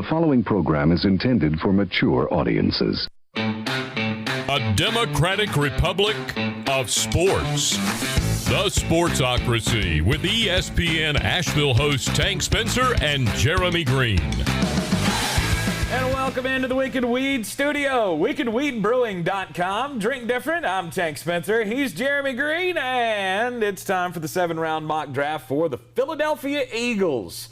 The following program is intended for mature audiences. A democratic republic of sports. The Sportsocracy with ESPN Asheville hosts Tank Spencer and Jeremy Greene. And welcome into the Wicked Weed studio. WickedWeedBrewing.com. Drink different. I'm Tank Spencer. He's Jeremy Greene. And it's time for the 7-round mock draft for the Philadelphia Eagles.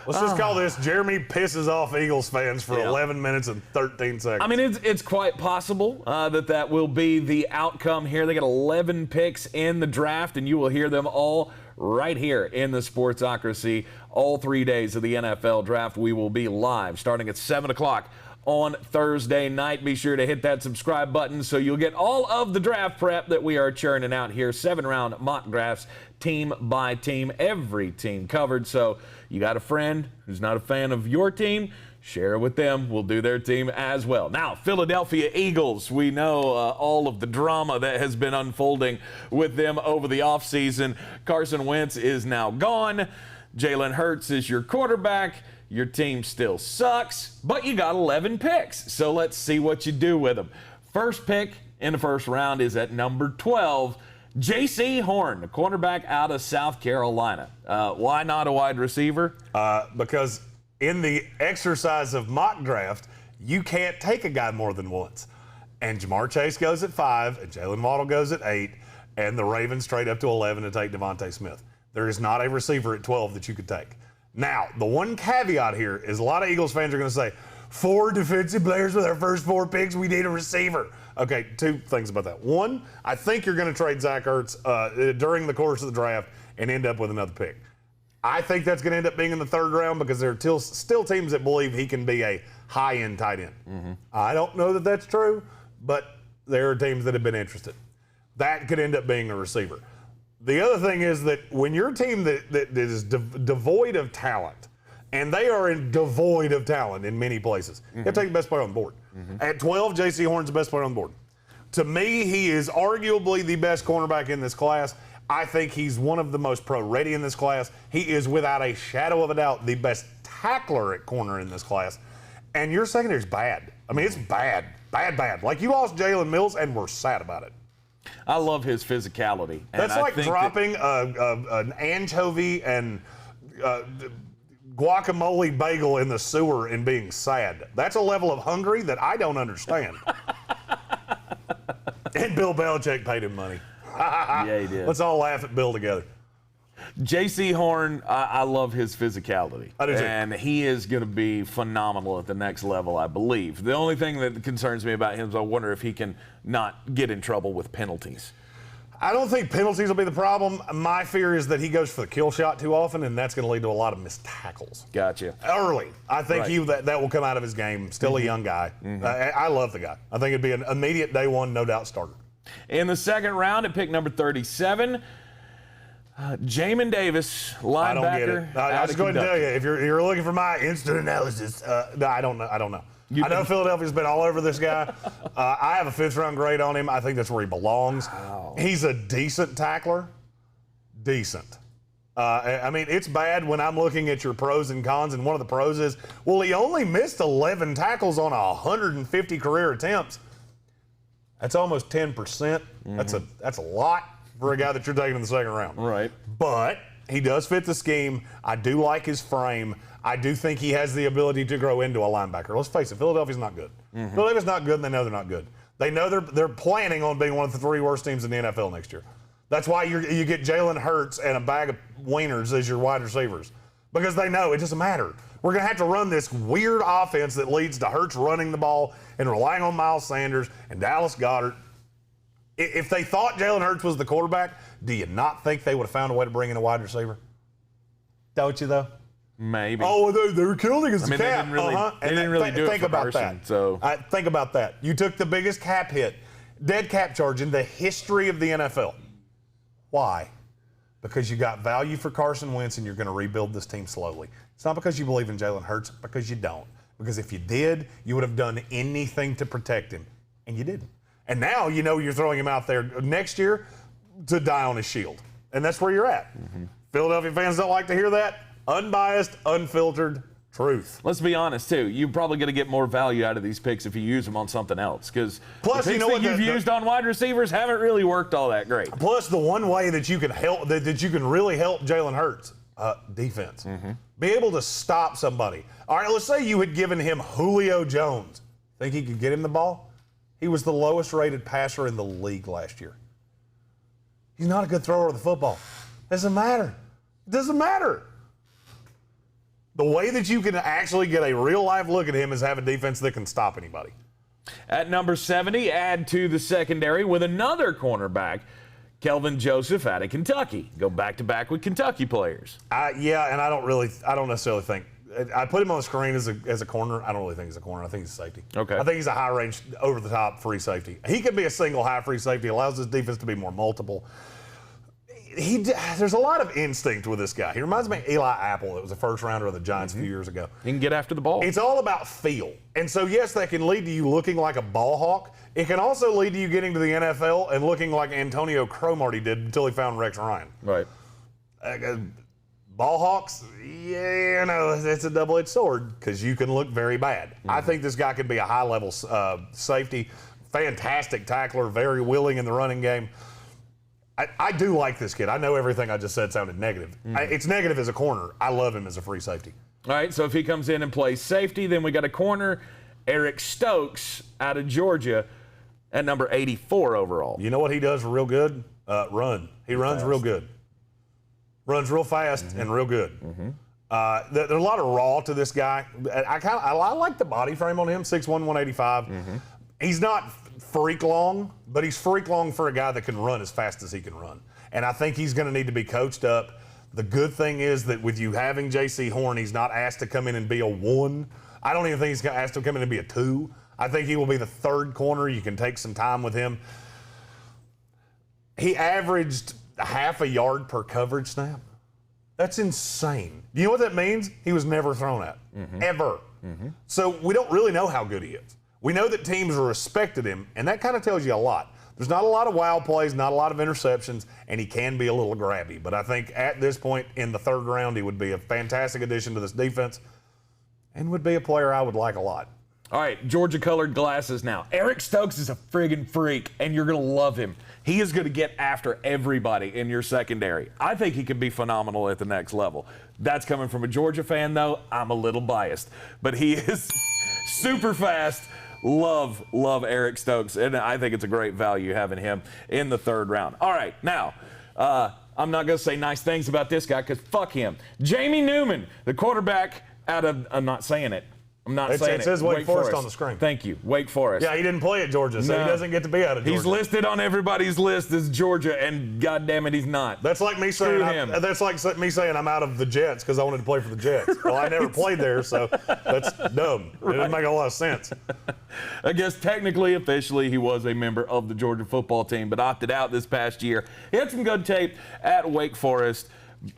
Let's just call this Jeremy pisses off Eagles fans for 11 minutes and 13 seconds. I mean, it's quite possible that will be the outcome here. They got 11 picks in the draft, and you will hear them all right here in the Sportsocracy. All 3 days of the NFL draft, we will be live starting at 7 o'clock on Thursday night. Be sure to hit that subscribe button so you'll get all of the draft prep that we are churning out here. 7-round mock drafts, team by team, every team covered. So you got a friend who's not a fan of your team, share it with them. We'll do their team as well. Now, Philadelphia Eagles, we know all of the drama that has been unfolding with them over the offseason. Carson Wentz is now gone. Jalen Hurts is your quarterback. Your team still sucks, but you got 11 picks. So let's see what you do with them. First pick in the first round is at number 12, J.C. Horn, the cornerback out of South Carolina. Why not a wide receiver? Because in the exercise of mock draft, you can't take a guy more than once. And Jamar Chase goes at 5, and Jalen Waddle goes at 8, and the Ravens trade up to 11 to take Devontae Smith. There is not a receiver at 12 that you could take. Now, the one caveat here is a lot of Eagles fans are going to say, 4 defensive players with our first 4 picks, we need a receiver. Okay, 2 things about that. One, I think you're going to trade Zach Ertz during the course of the draft and end up with another pick. I think that's going to end up being in the 3rd round because there are still teams that believe he can be a high-end tight end. Mm-hmm. I don't know that that's true, but there are teams that have been interested. That could end up being a receiver. The other thing is that when your team that is devoid of talent, and they are devoid of talent in many places, you have to take the best player on the board. At 12, J.C. Horn's the best player on the board. To me, he is arguably the best cornerback in this class. I think he's one of the most pro-ready in this class. He is, without a shadow of a doubt, the best tackler at corner in this class. And your secondary is bad. I mean, it's bad. Bad. Like, you lost Jalen Mills, and we're sad about it. I love his physicality. That's like dropping an anchovy and guacamole bagel in the sewer and being sad. That's a level of hungry that I don't understand. And Bill Belichick paid him money. Yeah, he did. Let's all laugh at Bill together. J.C. Horn, I love his physicality. I do too. And he is going to be phenomenal at the next level, I believe. The only thing that concerns me about him is I wonder if he can not get in trouble with penalties. I don't think penalties will be the problem. My fear is that he goes for the kill shot too often, and that's going to lead to a lot of missed tackles. Gotcha. Early. I think that will come out of his game. Still a young guy. I love the guy. I think it'd be an immediate day one, no doubt starter. In the 2nd round, at pick number 37, Jamin Davis, linebacker. I don't get it. I was going to tell you, if you're looking for my instant analysis, no, I don't know. I know Philadelphia's been all over this guy. I have a 5th-round grade on him. I think that's where he belongs. Wow. He's a decent tackler. Decent. I mean, it's bad when I'm looking at your pros and cons, and one of the pros is, well, he only missed 11 tackles on 150 career attempts. That's almost 10%. That's a lot for a guy that you're taking in the 2nd round. Right. But he does fit the scheme. I do like his frame. I do think he has the ability to grow into a linebacker. Let's face it, Philadelphia's not good. Philadelphia's not good, and they know they're not good. They know they're planning on being one of the 3 worst teams in the NFL next year. That's why you get Jalen Hurts and a bag of wieners as your wide receivers, because they know it doesn't matter. We're going to have to run this weird offense that leads to Hurts running the ball and relying on Miles Sanders and Dallas Goedert. If they thought Jalen Hurts was the quarterback, do you not think they would have found a way to bring in a wide receiver? Don't you, though? Maybe. Oh, they were killing us. I mean, cap. They didn't really do it for Carson. So think about that. You took the biggest cap hit, dead cap charge in the history of the NFL. Why? Because you got value for Carson Wentz and you're going to rebuild this team slowly. It's not because you believe in Jalen Hurts, because you don't. Because if you did, you would have done anything to protect him, and you didn't. And now you know you're throwing him out there next year to die on his shield. And that's where you're at. Philadelphia fans don't like to hear that. Unbiased, unfiltered, Truth. Let's be honest, too. You're probably going to get more value out of these picks if you use them on something else. Because the picks that you've used on wide receivers haven't really worked all that great. Plus, the one way that you can help, that you can really help Jalen Hurts, defense. Be able to stop somebody. All right, let's say you had given him Julio Jones. Think he could get him the ball? He was the lowest rated passer in the league last year. He's not a good thrower of the football. Doesn't matter. It doesn't matter. The way that you can actually get a real-life look at him is have a defense that can stop anybody. At number 70, add to the secondary with another cornerback, Kelvin Joseph out of Kentucky. Go back-to-back with Kentucky players. Yeah, and I don't necessarily think. I put him on the screen as a corner. I don't really think he's a corner. I think he's a safety. Okay. I think he's a high-range, over-the-top free safety. He could be a single high free safety. Allows his defense to be more multiple. There's a lot of instinct with this guy. He reminds me of Eli Apple. That was a first-rounder of the Giants a few years ago. He can get after the ball. It's all about feel. And so, yes, that can lead to you looking like a ball hawk. It can also lead to you getting to the NFL and looking like Antonio Cromartie did until he found Rex Ryan. Right. Ball hawks, yeah, no, it's a double-edged sword because you can look very bad. I think this guy can be a high-level safety, fantastic tackler, very willing in the running game. I do like this kid. I know everything I just said sounded negative. It's negative as a corner. I love him as a free safety. All right, so if he comes in and plays safety, then we got a corner, Eric Stokes out of Georgia at number 84 overall. You know what he does real good? Run. He runs real good. Runs real fast and real good. There's a lot of raw to this guy. I like the body frame on him, 6'1", 185. He's not freak long, but he's freak long for a guy that can run as fast as he can run. And I think he's going to need to be coached up. The good thing is that with you having J.C. Horn, he's not asked to come in and be a 1. I don't even think he's asked to come in and be a 2. I think he will be the third corner. You can take some time with him. He averaged half a yard per coverage snap. That's insane. Do you know what that means? He was never thrown at, ever. So we don't really know how good he is. We know that teams respected him, and that kind of tells you a lot. There's not a lot of wow plays, not a lot of interceptions, and he can be a little grabby. But I think at this point in the third round, he would be a fantastic addition to this defense and would be a player I would like a lot. All right, Georgia-colored glasses now. Eric Stokes is a friggin' freak, and you're going to love him. He is going to get after everybody in your secondary. I think he could be phenomenal at the next level. That's coming from a Georgia fan, though. I'm a little biased. But he is super fast. Love Eric Stokes, and I think it's a great value having him in the third round. All right, now, I'm not going to say nice things about this guy because fuck him. Jamie Newman, the quarterback out of, I'm not saying it. It says Wake Forest on the screen. Thank you, Wake Forest. Yeah, he didn't play at Georgia, so he doesn't get to be out of Georgia. He's listed on everybody's list as Georgia, and goddamn it, he's not. That's like me saying I'm out of the Jets because I wanted to play for the Jets. Well, I never played there, so that's dumb. It didn't make a lot of sense. I guess technically, officially, he was a member of the Georgia football team, but opted out this past year. He had some good tape at Wake Forest.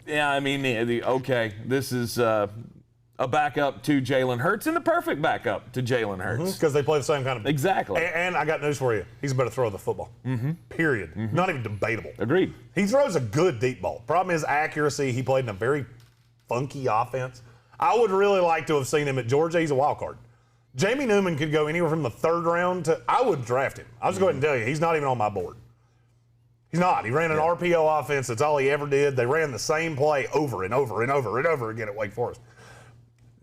Yeah, I mean, okay, this is a backup to Jalen Hurts and the perfect backup to Jalen Hurts. Because they play the same kind of... Exactly. And I got news for you. He's a better thrower of the football. Period. Not even debatable. Agreed. He throws a good deep ball. Problem is accuracy. He played in a very funky offense. I would really like to have seen him at Georgia. He's a wild card. Jamie Newman could go anywhere from the third round to... I would draft him. I'll just go ahead and tell you, he's not even on my board. He's not. He ran an RPO offense. That's all he ever did. They ran the same play over and over and over and over again at Wake Forest.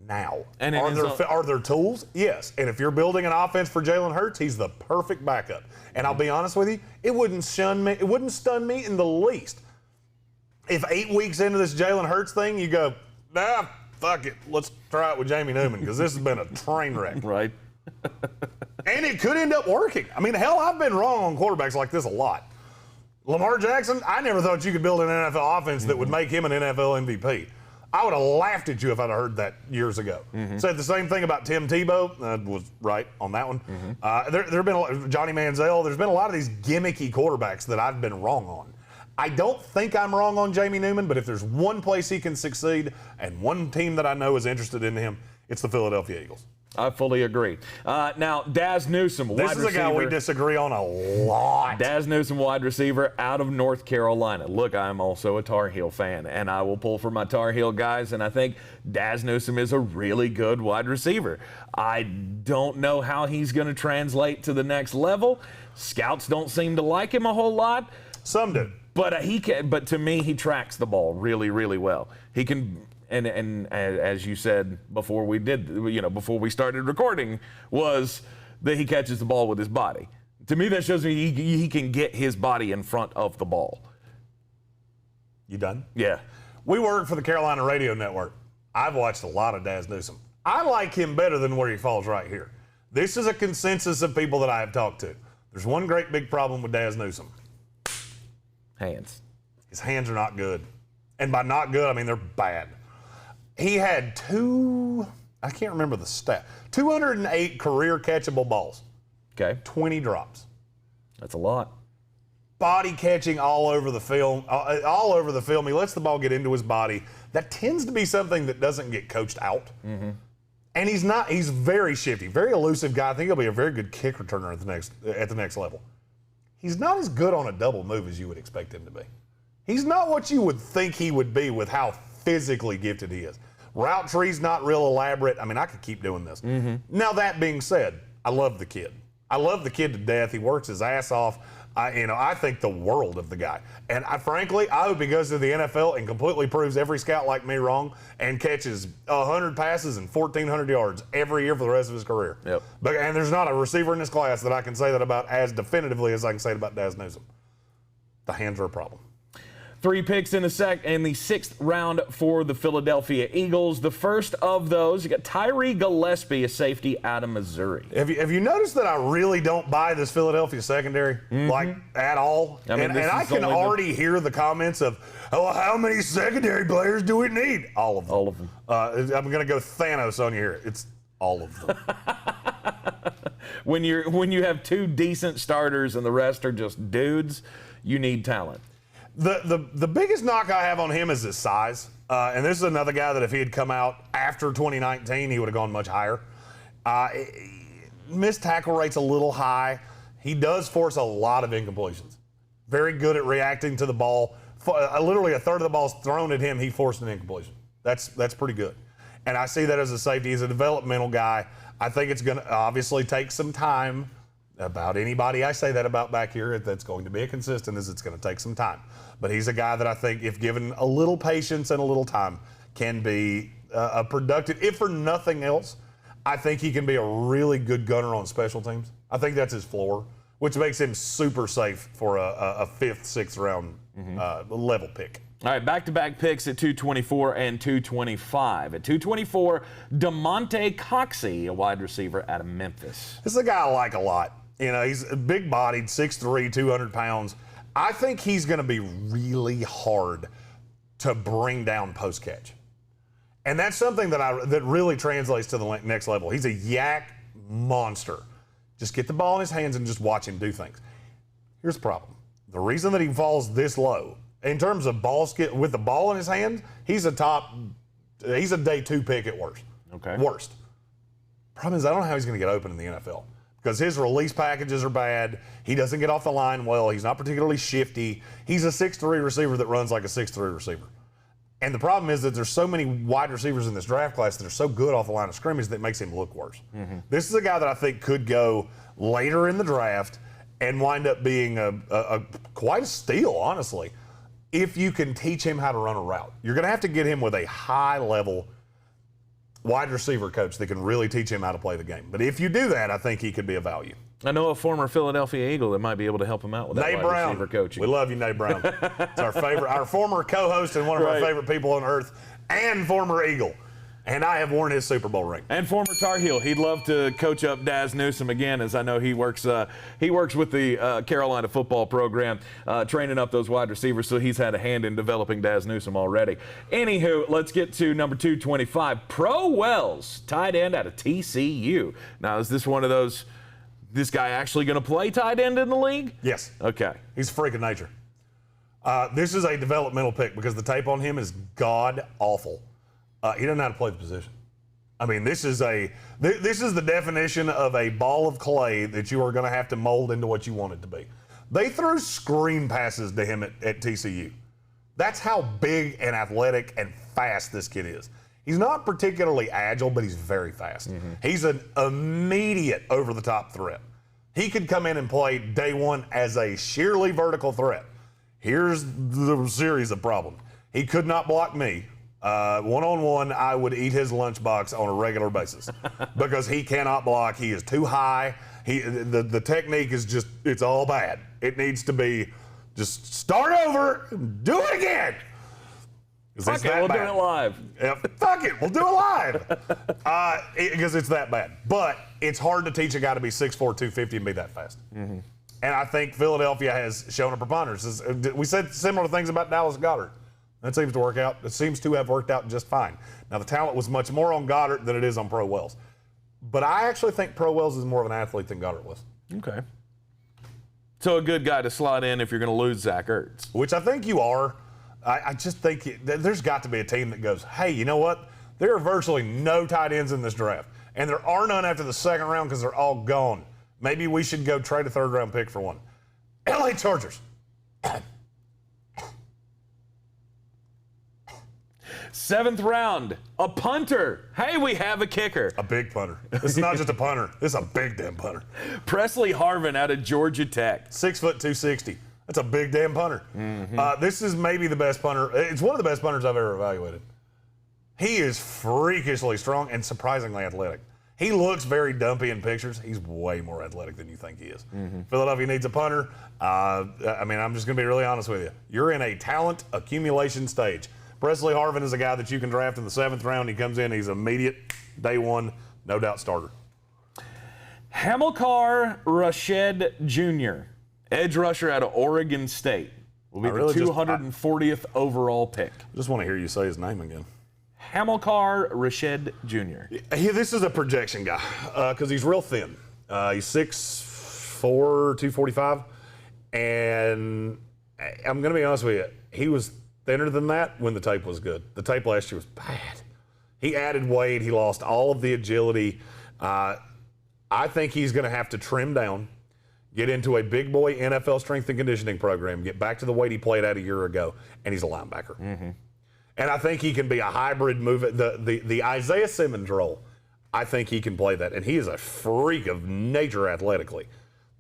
Now, and are there tools? Yes. And if you're building an offense for Jalen Hurts, he's the perfect backup. And I'll be honest with you, it wouldn't stun me in the least. If 8 weeks into this Jalen Hurts thing, you go, fuck it, let's try it with Jamie Newman because this has been a train wreck. Right. And it could end up working. I mean, hell, I've been wrong on quarterbacks like this a lot. Lamar Jackson, I never thought you could build an NFL offense that would make him an NFL MVP. I would have laughed at you if I'd heard that years ago. Said the same thing about Tim Tebow. Was right on that one. There have been Johnny Manziel. There's been a lot of these gimmicky quarterbacks that I've been wrong on. I don't think I'm wrong on Jamie Newman, but if there's one place he can succeed and one team that I know is interested in him, it's the Philadelphia Eagles. I fully agree. Now, Daz Newsome, wide receiver. This is a guy we disagree on a lot. Daz Newsome, wide receiver out of North Carolina. Look, I'm also a Tar Heel fan, and I will pull for my Tar Heel guys, and I think Daz Newsome is a really good wide receiver. I don't know how he's going to translate to the next level. Scouts don't seem to like him a whole lot. Some do. But to me, he tracks the ball really, really well. He can... And as you said before before we started recording, was that he catches the ball with his body. To me, that shows me he can get his body in front of the ball. You done? Yeah. We work for the Carolina Radio Network. I've watched a lot of Daz Newsome. I like him better than where he falls right here. This is a consensus of people that I have talked to. There's one great big problem with Daz Newsome. Hands. His hands are not good. And by not good, I mean they're bad. He had I can't remember the stat, 208 career catchable balls. Okay. 20 drops. That's a lot. Body catching all over the film. He lets the ball get into his body. That tends to be something that doesn't get coached out. Mm-hmm. And he's very shifty, very elusive guy. I think he'll be a very good kick returner at the next level. He's not as good on a double move as you would expect him to be. He's not what you would think he would be with how physically gifted he is. Route tree's not real elaborate. I mean, I could keep doing this. Mm-hmm. Now, that being said, I love the kid. I love the kid to death. He works his ass off. I think the world of the guy. And frankly, I hope he goes to the NFL and completely proves every scout like me wrong and catches 100 passes and 1,400 yards every year for the rest of his career. Yep. And there's not a receiver in this class that I can say that about as definitively as I can say it about Daz Newsome. The hands are a problem. 3 picks in the 6th round for the Philadelphia Eagles. The first of those, you got Tyree Gillespie, a safety out of Missouri. Have you noticed that I really don't buy this Philadelphia secondary, like, at all? I mean, and I can already hear the comments of, oh, how many secondary players do we need? All of them. All of them. I'm going to go Thanos on you here. It's all of them. When you have 2 decent starters and the rest are just dudes, you need talent. The biggest knock I have on him is his size. And this is another guy that if he had come out after 2019, he would have gone much higher. Missed tackle rate's a little high. He does force a lot of incompletions. Very good at reacting to the ball. Literally a third of the balls thrown at him, he forced an incompletion. That's pretty good. And I see that as a safety. He's a developmental guy. I think it's going to obviously take some time. About anybody I say that about back here, that's going to be a consistent is it's going to take some time. But he's a guy that I think, if given a little patience and a little time, can be a productive, if for nothing else, I think he can be a really good gunner on special teams. I think that's his floor, which makes him super safe for a 5th, 6th round level pick. All right, back-to-back picks at 224 and 225. At 224, DeMonte Coxey, a wide receiver out of Memphis. This is a guy I like a lot. He's big-bodied, 6'3", 200 pounds. I think he's going to be really hard to bring down post-catch. And that's something that really translates to the next level. He's a yak monster. Just get the ball in his hands and just watch him do things. Here's the problem. The reason that he falls this low, in terms of ball skill, with the ball in his hand, he's a day 2 pick at worst. Okay. Worst. Problem is, I don't know how he's going to get open in the NFL because his release packages are bad. He doesn't get off the line well. He's not particularly shifty. He's a 6'3" receiver that runs like a 6'3" receiver. And the problem is that there's so many wide receivers in this draft class that are so good off the line of scrimmage that it makes him look worse. Mm-hmm. This is a guy that I think could go later in the draft and wind up being quite a steal, honestly, if you can teach him how to run a route. You're going to have to get him with a high-level wide receiver coach that can really teach him how to play the game. But if you do that, I think he could be a value. I know a former Philadelphia Eagle that might be able to help him out with that wide receiver coaching. We love you, Nate Brown. It's our favorite, our former co-host and one of our favorite people on earth, and former Eagle. And I have worn his Super Bowl ring. And former Tar Heel. He'd love to coach up Daz Newsome again, as I know he works with the Carolina football program, training up those wide receivers, so he's had a hand in developing Daz Newsome already. Anywho, let's get to number 225, Pro Wells, tight end out of TCU. Now, is this one of those, this guy actually going to play tight end in the league? Yes. Okay. He's a freak of nature. This is a developmental pick because the tape on him is god-awful. He doesn't know how to play the position. I mean, this is the definition of a ball of clay that you are going to have to mold into what you want it to be. They threw screen passes to him at TCU. That's how big and athletic and fast this kid is. He's not particularly agile, but he's very fast. He's an immediate over-the-top threat. He could come in and play day one as a sheerly vertical threat. Here's the series of problems. He could not block me. One-on-one, I would eat his lunchbox on a regular basis because he cannot block. He is too high. The technique is just, it's all bad. It needs to be just start over, do it again. Fuck it, we'll do it live. Yeah, fuck it, we'll do it live. Because it's that bad. But it's hard to teach a guy to be 6'4", 250 and be that fast. And I think Philadelphia has shown a preponderance. We said similar things about Dallas Goedert. That seems to work out. It seems to have worked out just fine. Now, the talent was much more on Goddard than it is on Pro Wells. But I actually think Pro Wells is more of an athlete than Goddard was. Okay. So a good guy to slot in if you're going to lose Zach Ertz. Which I think you are. I just think there's got to be a team that goes, hey, you know what? There are virtually no tight ends in this draft. And there are none after the second round because they're all gone. Maybe we should go trade a third-round pick for one. LA Chargers. Seventh round, a punter. Hey, we have a kicker. A big punter. This is not just a punter. This is a big damn punter. Presley Harvin out of Georgia Tech. 6', 260. That's a big damn punter. This is maybe the best punter. It's one of the best punters I've ever evaluated. He is freakishly strong and surprisingly athletic. He looks very dumpy in pictures. He's way more athletic than you think he is. Philadelphia needs a punter. I mean, I'm just going to be really honest with you. You're in a talent accumulation stage. Presley Harvin is a guy that you can draft in the 7th round. He comes in, he's immediate, day one, no doubt starter. Hamilcar Rashed Jr., edge rusher out of Oregon State, will be the 240th overall pick. I just want to hear you say his name again. Hamilcar Rashed Jr. This is a projection guy because he's real thin. He's 6'4", 245. And I'm going to be honest with you, he was thinner than that when the tape was good. The tape last year was bad. He added weight. He lost all of the agility. I think he's going to have to trim down, get into a big boy NFL strength and conditioning program, get back to the weight he played at a year ago, and he's a linebacker. And I think he can be a hybrid move. The Isaiah Simmons role, I think he can play that. And he is a freak of nature athletically.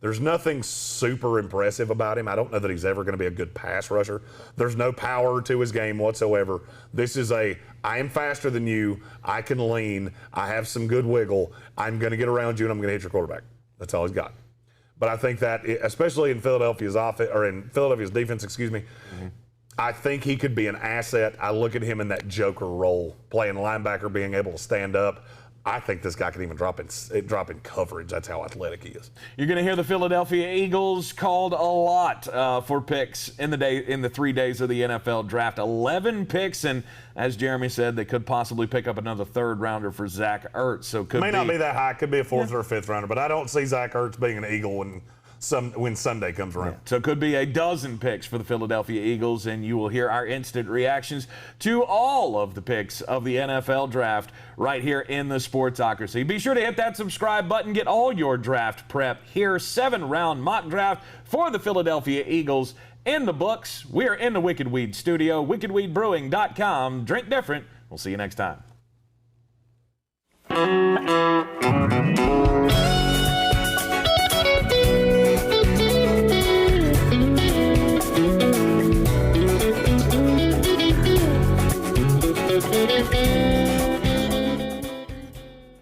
There's nothing super impressive about him. I don't know that he's ever going to be a good pass rusher. There's no power to his game whatsoever. This is I am faster than you. I can lean. I have some good wiggle. I'm going to get around you, and I'm going to hit your quarterback. That's all he's got. But I think that, especially in Philadelphia's offense, or in Philadelphia's defense, I think he could be an asset. I look at him in that joker role, playing linebacker, being able to stand up. I think this guy can even drop in coverage. That's how athletic he is. You're going to hear the Philadelphia Eagles called a lot for picks in the 3 days of the NFL draft. 11 picks, and as Jeremy said, they could possibly pick up another third rounder for Zach Ertz. So may not be that high. Could be a 4th or 5th rounder, but I don't see Zach Ertz being an Eagle when Sunday comes around. So it could be a dozen picks for the Philadelphia Eagles, and you will hear our instant reactions to all of the picks of the NFL draft right here in the Sportsocracy. Be sure to hit that subscribe button. Get all your draft prep here. 7-round mock draft for the Philadelphia Eagles in the books. We're in the Wicked Weed studio, wickedweedbrewing.com. Drink different. We'll see you next time.